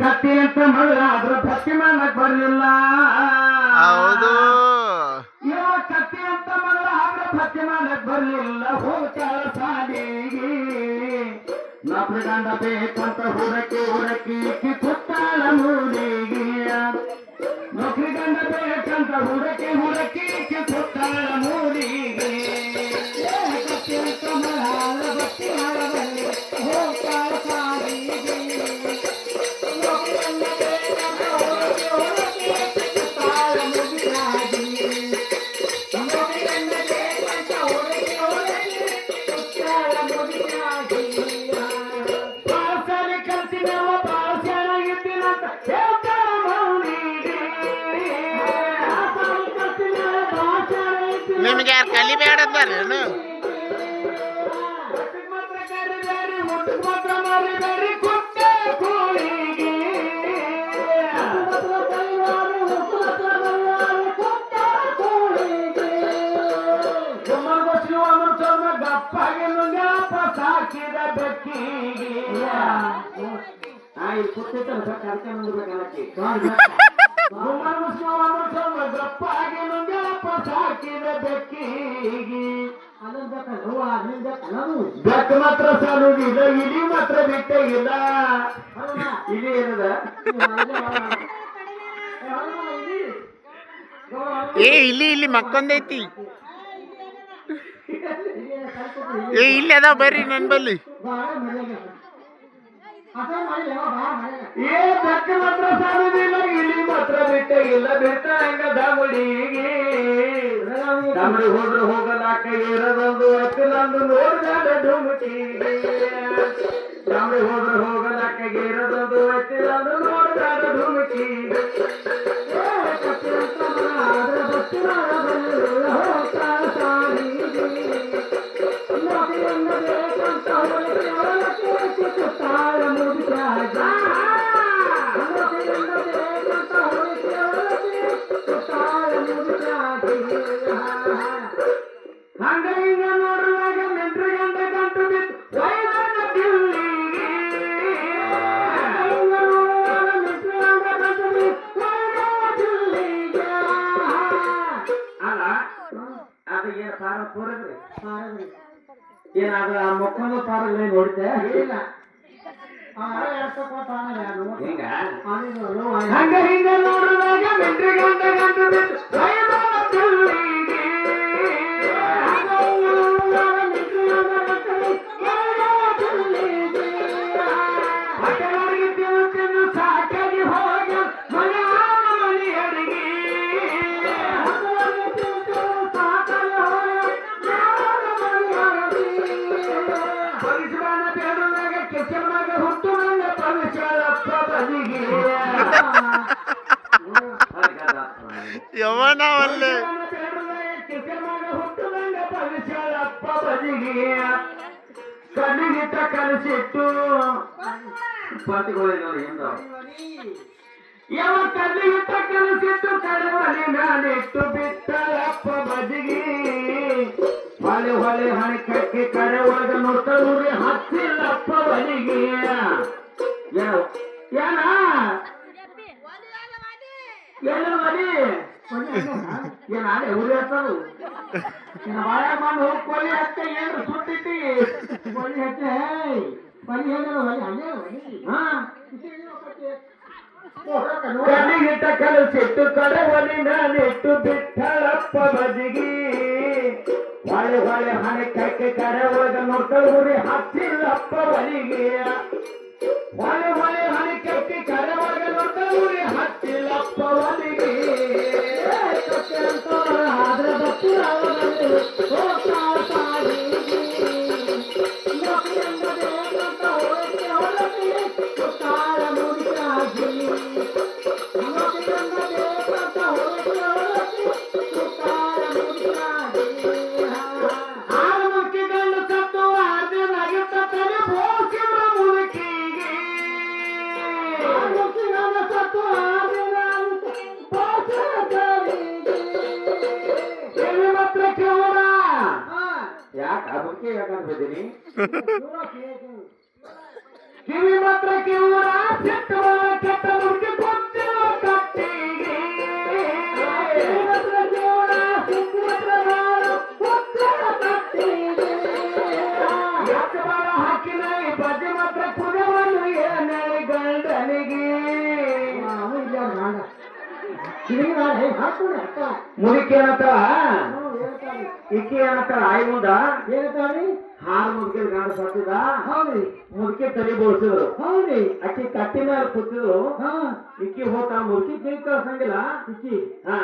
ಕತ್ತಿ ಅಂತ ಮಗಳ ಆದ್ರ ಭಕ್ತಿ ಮಾಡಕ್ ಬರ್ಲಿಲ್ಲ. ಹೌದು ಇವ ಕತ್ತಿ ಅಂತ ಮಗಳ ಆದ್ರ ಭಕ್ತಿ ಮಾಡಕ್ ಬರ್ಲಿಲ್ಲ. ಹೋಗ್ತಾಳ ಸಾಲಿಗೆ ನೌಕರಿ ಗಂಡ ಬೇಕಂತ ಹುಡಕಿ ಹುಡಕಿ ಕುತ್ತಾಳ ಮೂಲಿಗೆ. ನೌಕರಿ ಗಂಡ ಬೇಕಂತ ಹುಡಕಿ ಹುಡಕಿ ಕುತ್ತಾಳ ಮೂಲಿಗೆ. ಕತ್ತಿ ಅಂತ ಮಗಳ ಆದ್ರ ಭಕ್ತಿ ಮಾಡಬಲ್ಲ ಹೋಗ್ತಾಳ ಸಾಲಿಗೆ. ನಿಮ್ಗೆ ಯಾರು ಕಲಿಬೇಡ ಅಂತಾರೇನು? ಸಾಕಿದ ಬೆಕ್ಕಿಗೆ ಗಪ್ಪಾಗಿ ನುಂಗಪ್ಪ ಸಾಕಿದ ಬೆಕ್ಕಿಗೆ. ಬೆಕ್ಕ ಮಾತ್ರ ಸಾಲುವುದಿಲ್ಲ, ಇಲಿ ಮಾತ್ರ ಬಿಟ್ಟ ಇಲ್ಲ. ಇಲಿ ಏನದ? ಏ ಇಲ್ಲಿ ಮಕ್ಕೊಂದೈತಿ. ಏ ಇಲ್ಲಿ ಅದಾವ ಬರ್ರಿ ನನ್ ಬಲ್ಲಿ. ಏ ಬೆಕ್ಕ ಮಾತ್ರ ಸಾಲುವುದಿಲ್ಲ, ಇಲಿ ಮಾತ್ರ ಬಿಟ್ಟ ಇಲ್ಲ. ಬಿಟ್ಟ ಹೆಂಗ ದಾಮಡಿಗೆ ದಾಮಡಿ ಹೋದ್ರೆ ಹೋಗಲಾಕ ಇರದೊಂದು ಅಕ್ಕಲಂದು ನೋಡ್ದಾಡ ಡುಮಕಿಗೆ. ದಾಮಡಿ ಹೋದ್ರೆ ಹೋಗಲಾಕ ಇರದೊಂದು ಅಕ್ಕಲಂದು ನೋಡ್ದಾಡ ಡುಮಕಿಗೆ. ಹಂಗ ಹಿಂಗ ನೋಡುವಾಗ ಮೆಂಟ್ರಿ ಗಂಡ ಗಂಟು ಬಿತ್ತು ವೈರಾಣ ದಿಲ್ಲಿಗೆ. ಅಲ್ಲ ಅದು ಏನ್ ಪಾರ ಪೂರದ್ರಿ ಏನಾದ್ರ ಆ ಮಕ್ಕಳು ಪಾರಲ್ಲ ನೋಡಿದ್ದೆ ಇಲ್ಲ. ಹಂಗ ಹಿಂಗ ನೋಡುವಾಗ ಮೆಂಟ್ರಿ ಗಂಡ ಗಂಟು ಬಿತ್ತು ವೈರಾಣ ದಿಲ್ಲಿಗೆ. ಸಾಕಾಗಿ ಹೋಗ ಮನೆ ಅಡಿಗೆ ಪರಿಸರ ಬೇಡದಾಗ ಕೆಸರಾಗ ಹುಟ್ಟು ನನ್ನ ಪರಿಸರಪ್ಪ ಬದಿಗೆ. ಯವನವಲ್ಲೇ ಕೆಸರಾಗ ಹುಟ್ಟು ನನ್ನ ಪರಿಸರಪ್ಪ ಬದಿಗೆ. ಕಣ್ಣಿಗಿಟ್ಟ ಕಲಿಸಿಟ್ಟು ಪಾತಿಗಳು ಹಿಂದ ಯಾವ ಕಣ್ಣಿಗಿಟ್ಟ ಕಲಿಸಿಟ್ಟು ಕಡವಲಿ ನಾನಿಟ್ಟು ಬಿಟ್ಟಳಪ್ಪ ಬದಿಗೆ. ಹೊಳೆ ಹೊಳೆ ಹಣಕಕ್ಕೆ ಕರೆ ಒಳಗ ನೋಡ್ತವ್ರಿ ಹಚ್ಚಿಲ್ಲಪ್ಪ ಬಲಿಗೆ. ಏನ ಏನು ಮನಿ ಏನಾದೆ ಉರಿ ಹತ್ತದು ಬಾಳೆ ಮಾಡಿ ಹೋಗಿ ಕೊಲಿ ಹಚ್ಚ ಏನು ಸುಟ್ಟಿಟ್ಟಿ ಕೊಲಿ ಹಚ್ಚ ಬಲಿ ಕಣ್ಣಿಗಿಟ್ಟ ಕಲಿಸಿಟ್ಟು ಕಡೆ ಒಲಿ ನಾನಿಟ್ಟು ಬಿಟ್ಟಳಪ್ಪ ಬದಿಗೆ. ಹೊಳೆ ಹೊಳೆ ಹಣಕಕ್ಕೆ ಕರೆ ಒಳಗ ನೋಡ್ತವ್ರಿ ಹಚ್ಚಿಲ್ಲಪ್ಪ ಬಲಿಗೆ. ಹೊಳೆ ಹೊಳೆ ಹಣಕಕ್ಕೆ ಕರೆ ಒಳಗ ನೋಡ್ತವ್ರಿ ಹಚ್ಚಿಲ್ಲಪ್ಪ ಬಲಿಗೆ. ಆದ್ರೆ ಬಚ್ಚು ಕಿವಿ ಮಾತ್ರ ಕಿವೂರ ಸಿಟ್ಟು ಗಂಡನಿಗೆ ಮುದುಕಿ ಏನತ್ತಾಳ ಇಕ್ಕಿ ಏನತ್ತಾಳ ಆಯ್ ಮುಂದ ಏನಂತಾವ್ರಿ ಹಾರು ಮುದುಕಿ ಗಂಡ ಸತ್ತಿದ ಹೌದ್ರಿ ಮುದುಕಿ ತಲೆ ಬೋಳ್ಸಿದ್ರು ಹೌದ್ರಿ ಅಕ್ಕಿ ಕಟ್ಟಿ ಮೇಲೆ ಕೂತಿದ್ರು ಹಾ ಇಕ್ಕಿ ಹೋತ ಮುದುಕಿ ಕೈ ಕಳ್ಸಂಗಿಲ್ಲ ಇಕ್ಕಿ ಹಾ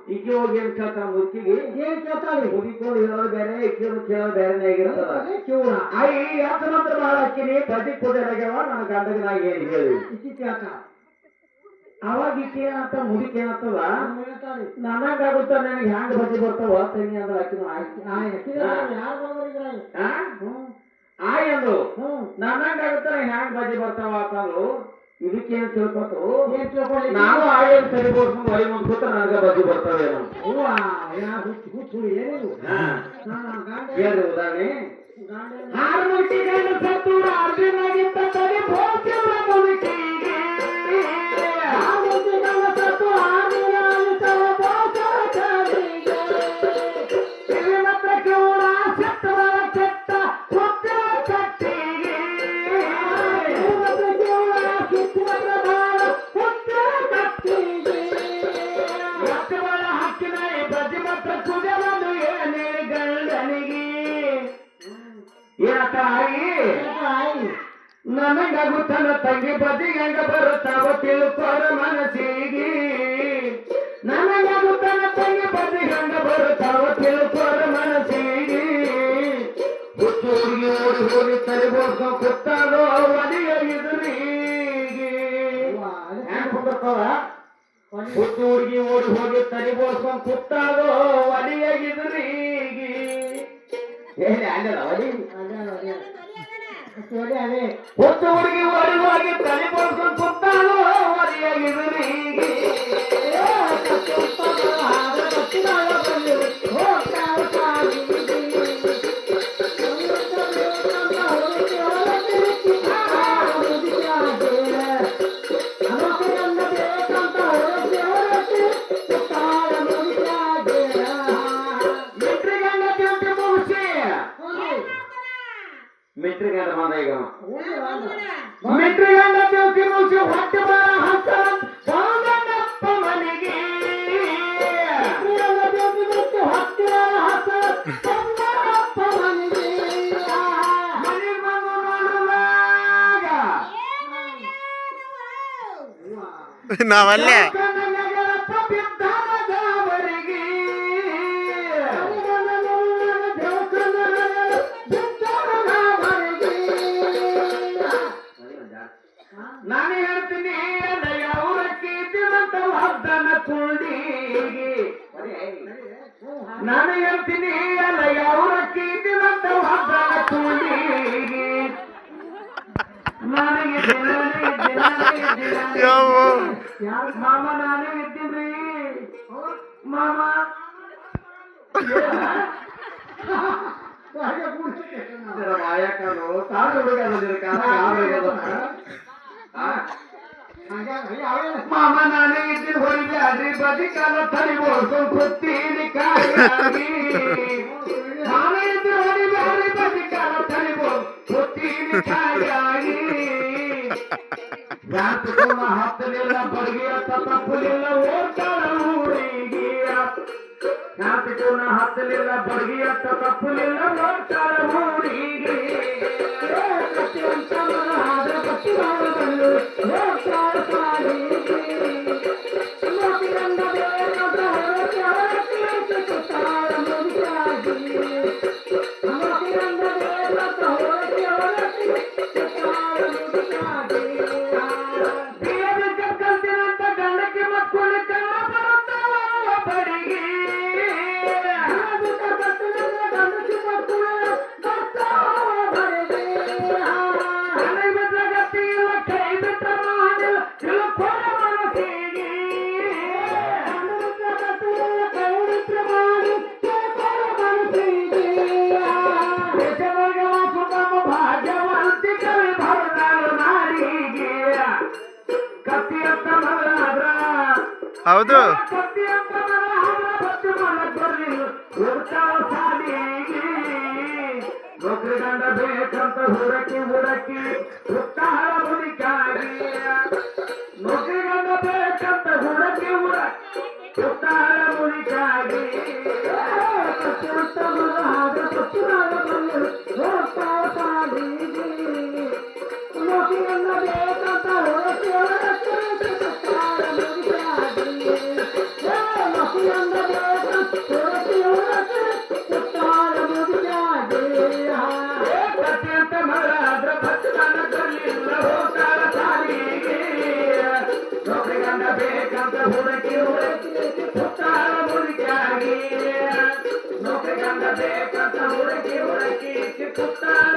ಇಕ್ಕಿ ಹೋಗಿ ಏನ್ ಕೇಳ್ತಾರ ಮುದುಕಿಗೆ ಏನ್ ಕೇಳ್ತಾವ್ರಿ ಮುದುಕಿ ಹೇಳೋದು ಬೇರೆ ಇಕ್ಕಿ ಕೇಳೋದು ಬೇರೆನೇ ಆಗಿರ್ತದ ಅದೇ ಕಿವುಡ ಆಯಿ ಯಾತ ಮಾತ್ರ ಬಹಳ ಅಕ್ಕಿನಿ ಪದಿ ಕುದಿರಾಗ್ಯಾವ ನನ್ನ ಗಂಡಗ ನಾ ಏನ್ ಹೇಳಿ ಇಕ್ಕಿ ಕೇಳ್ತಾವ ಅವಾಗ ಇಕ್ಕಿ ಏನಂತ ಮುದುಕಿ ಏನಂತದ ಹೇಳ್ತಾವ್ರಿ ನನಗಾಗುತ್ತ ನನಗೆ ಹ್ಯಾಂಗ ಬಜ್ಜಿ ಬರ್ತಾವ ತಂಗಿ ಅಂದ್ರ ಅಕ್ಕಿನ ಯಾರು ಬಂದ್ರಿ ಆಯ್ ಅಂದ್ರು ನನಗಾಗುತ್ತ ಹ್ಯಾಂಗ ಬಜ್ಜಿ ಬರ್ತಾವ ಅಂತಂದ್ರು ಇದಕ್ಕೇನ್ ತಿಳ್ಕೊತು ಏನ್ ತಿಳ್ಕೊಳ್ಳಿ ನಾನು ಆಯ್ ಸರಿ ಬೋಡ್ಸ್ಕೊಂಡು ಒಲಿ ಮುಂದ್ ಕೂತ ನನಗ ಬಜ್ಜಿ ಬರ್ತಾವೇನು ಹೂವ ಹುಚ್ಚು ಏನಿದು ಹೇಳ್ರಿ ಉದಾಹರಣೆ ಗಾಂಡ ಹಾರು ಮುದುಕಿ ಗಂಡ ಸತ್ತು ಅರ್ಜುನಾಗಿದ್ದ ತಲೆ ಬೋಳ್ಸಿದ್ರ ಮುದುಕಿಗೆ ನನಗಾಗುತ್ತನ ತಂಗಿ ಬದಿ ಹೆಂಗ ಬರುತ್ತಾವ ತಿಳ್ಕೋರ ಮನಸ್ಸಿಗೆ ನನಗಾಗುತ್ತನ ತಂಗಿ ಬದಿ ಹೆಂಗ ಬರುತ್ತಾವ ತಿಳ್ಕೋರ ಮನಸ್ಸಿಗೆ ಹುಚ್ಚು ಹುಡುಗಿ ಓಡಿ ಹೋಗಿ ತಲೆ ಬೋಡ್ಸ್ಕೊಂಡ್ ಕೂತಾಗೋ ಒಲಿಯ ಇದ್ರಿಗೆ ಹೆಂಗ್ ಕುಂದಿರ್ತಾವ ಹುಚ್ಚು ಹುಡುಗಿ ಓಡಿ ಹೋಗಿ ತಲೆ ಬೋಡ್ಸ್ಕೊಂಡ್ ಕೂತಾಗೋ ಒಲಿಯ ಇದ್ರಿಗೆ ಹೇಳಿ ಅಲ್ಲದ ಒಲಿ ಅದೇ ಹೊತ್ತು ಹುಡುಗಿ ಒಳಗಾಗಿ ತಲೆ ಬೋಡ್ಸ್ಕೊಂಡ್ ಕೂತಾಗೋ ಒಲಿಯ ಇದ್ರಿಗೆ ಮಿಟ್ರಿಗಂಡ ಬಂದ ಈಗ ಮಿಟ್ರಿಗಂಡ ತಿಳ್ಸಿ ಮುಗಿಸಿ ಹೊಟ್ಟೆ ಬರ ಹಸ ಬಂದನಪ್ಪ ಮನೆಗೆ ಮನೆಗೆ ಬಂದು ನೋಡುವಾಗ ನಾವಲ್ಲೇ ನಗರಪ್ಪ ಬಿದ್ದಾನದವರಿಗೆ ನಾನು ಹೇಳ್ತೀನಿ ಅವರ ಕೀರ್ತಿವಂತ ಹದ್ದನ ಕುಂಡಿಗೆ ನಾನು ಹೇಳ್ತೀನಿ ಅವರ ಕೀರ್ತಿವಂತ ಹದ್ದನ ಕುಂಡಿಗೆ ನನಗೆ ಮಾಮ ನಾನೇ ಇದ್ದೀನಿ ಮಾಮ ಮಾಯಕರು ತಾನು ಮಾಮ ನಾನೇ ಇದ್ದೀನಿ ಹೊರಗೆ ಅದ್ರಿ ಬದಿ ಕಾಲ ತಲೆ ಬೋಡ್ಕೊಂಡು ಕೂತೀನಿ ಕಾಯಾಗಿ ನಾನೇ ಇದ್ದೀನಿ ಹೊರಗೆ ಅದ್ರಿ ಬದಿ ಕಾಲ ತಲೆ ಕೂತೀನಿ ಕಾಯಾಗಿ ಯಾತಕೋನ ಹತ್ತಲಿಲ್ಲ ಬಡಗಿ ಅತ್ತ ತಪ್ಪಲಿಲ್ಲ ಓಡ್ತಾಳ ಊರಿಗೆ ಯಾತಕೋನ ಹತ್ತಲಿಲ್ಲ ಬಡಗಿ ಅತ್ತ ತಪ್ಪಲಿಲ್ಲ ಓಡ್ತಾಳ ಊರಿಗೆ ಕಲ್ತಿರಂತ ಗಂಡಕ್ಕೆ ಮಕ್ಕಳು ಕಣ್ಣ ಬರುತ್ತಾವ ಬಡಿಗೆ ಕೈ ಬಿಟ್ಟ ತಿಳ್ಕೊಳ ಮನಸ್ಸಿಗೆ ಭಾಗ್ಯವಂತಿ ಕವಿ ಭರದಾಳು ನಾಡಿಗೆ ಕತ್ತಿಯತ್ತ ಮಗಳಾದ್ರ ಹೌದು ಕತ್ತಿಯತ್ತ ಮಗಳಾದ್ರ ಬತ್ತಿ ಮಾಡಕ್ ಬರ್ಲಿಲ್ಲ ಹೋಗ್ತಾಳ ಸಾಲಿಗೆ ನೌಕರಿ ಗಂಡ ಬೇಕಂತ ಹುಡಕಿ ಹುಡುಕ್ತಾಳ ಮುದುಕಾಗಿ ಪುರಾಣ ಬಂದು ಹೋಗ್ತಾವ ಸಾಲಿಗೆ ನೋಕಿಯನ್ನ ಬೇಕಂತ ಹೊರಕ್ಕೆ ಹೊರಕ್ಕೆ ಸುತ್ತಾರ ಮುಗಿಸಾಗಿ ನೋಕಿಯನ್ನ ಬೇಕಂತ ಹೊರಕ್ಕೆ ಹೊರಕ್ಕೆ ಸುತ್ತಾರ ಮುಗಿಸಾಗಿ ಅತ್ಯಂತ ಮರಾದ್ರ ಭಕ್ತನ ಕಲ್ಲಿಲ್ಲ ಹೋಗ್ತಾರ ಸಾಲಿಗೆ ನೌಕರಿಗಂಡ ಬೇಕಂತ ಹುಡುಕಿ ಹುಡುಕಿ ಸುತ್ತಾರ ಮುದುಕಾಗಿ ನೌಕರಿಗಂಡ ಬೇಕಂತ ಹುಡುಕಿ ಹುಡುಕಿ ಸುತ್ತಾರ